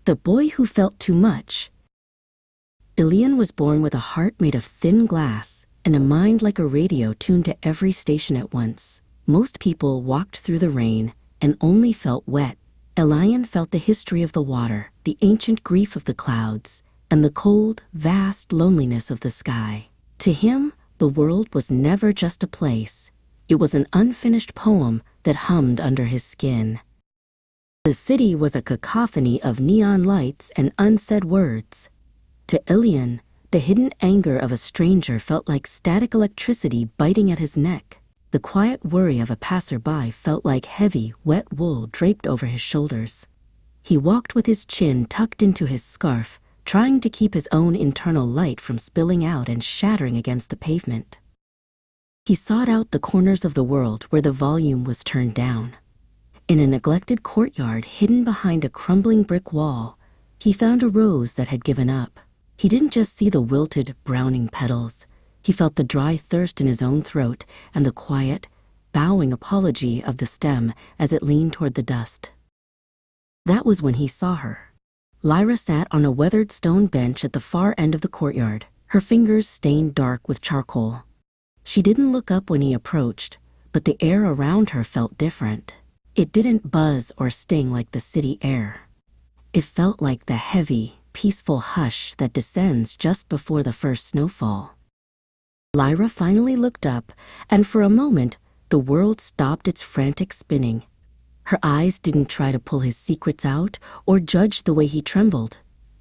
The Boy Who Felt Too Much. Ilian was born with a heart made of thin glass and a mind like a radio tuned to every station at once. Most people walked through the rain and only felt wet. Ilian felt the history of the water, the ancient grief of the clouds, and the cold, vast loneliness of the sky. To him, the world was never just a place. It was an unfinished poem that hummed under his skin. The city was a cacophony of neon lights and unsaid words. To Ilian, the hidden anger of a stranger felt like static electricity biting at his neck. The quiet worry of a passerby felt like heavy, wet wool draped over his shoulders. He walked with his chin tucked into his scarf, trying to keep his own internal light from spilling out and shattering against the pavement. He sought out the corners of the world where the volume was turned down. In a neglected courtyard hidden behind a crumbling brick wall, he found a rose that had given up. He didn't just see the wilted, browning petals. He felt the dry thirst in his own throat and the quiet, bowing apology of the stem as it leaned toward the dust. That was when he saw her. Lyra sat on a weathered stone bench at the far end of the courtyard, her fingers stained dark with charcoal. She didn't look up when he approached, but the air around her felt different. It didn't buzz or sting like the city air. It felt like the heavy, peaceful hush that descends just before the first snowfall. Lyra finally looked up, and for a moment, the world stopped its frantic spinning. Her eyes didn't try to pull his secrets out or judge the way he trembled.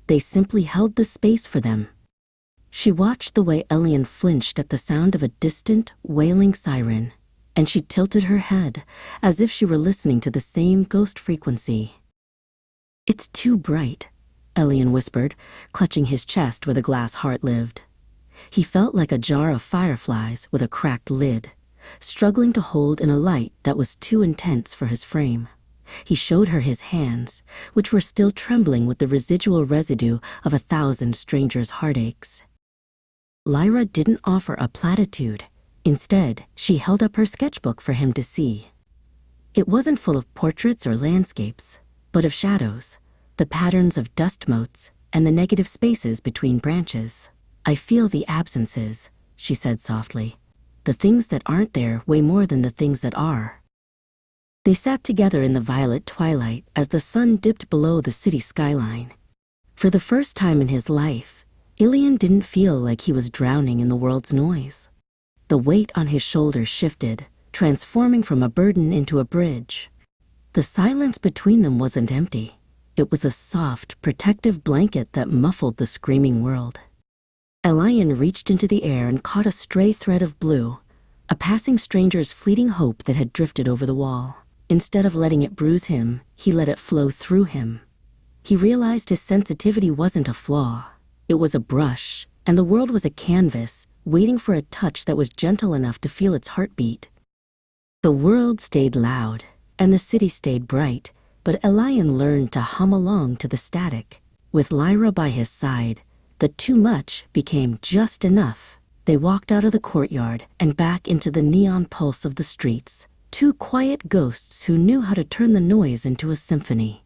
They simply held the space for them. She watched the way Ilian flinched at the sound of a distant, wailing siren, and she tilted her head as if she were listening to the same ghost frequency. "It's too bright," Ilian whispered, clutching his chest where the glass heart lived. He felt like a jar of fireflies with a cracked lid, struggling to hold in a light that was too intense for his frame. He showed her his hands, which were still trembling with the residual residue of 1,000 strangers' heartaches. Lyra didn't offer a platitude. Instead, she held up her sketchbook for him to see. It wasn't full of portraits or landscapes, but of shadows, the patterns of dust motes, and the negative spaces between branches. "I feel the absences," she said softly. "The things that aren't there weigh more than the things that are." They sat together in the violet twilight as the sun dipped below the city skyline. For the first time in his life, Ilian didn't feel like he was drowning in the world's noise. The weight on his shoulders shifted, transforming from a burden into a bridge. The silence between them wasn't empty. It was a soft, protective blanket that muffled the screaming world. Ilian reached into the air and caught a stray thread of blue, a passing stranger's fleeting hope that had drifted over the wall. Instead of letting it bruise him, he let it flow through him. He realized his sensitivity wasn't a flaw. It was a brush, and the world was a canvas, waiting for a touch that was gentle enough to feel its heartbeat. The world stayed loud, and the city stayed bright, but Ilian learned to hum along to the static. With Lyra by his side, the too much became just enough. They walked out of the courtyard and back into the neon pulse of the streets, two quiet ghosts who knew how to turn the noise into a symphony.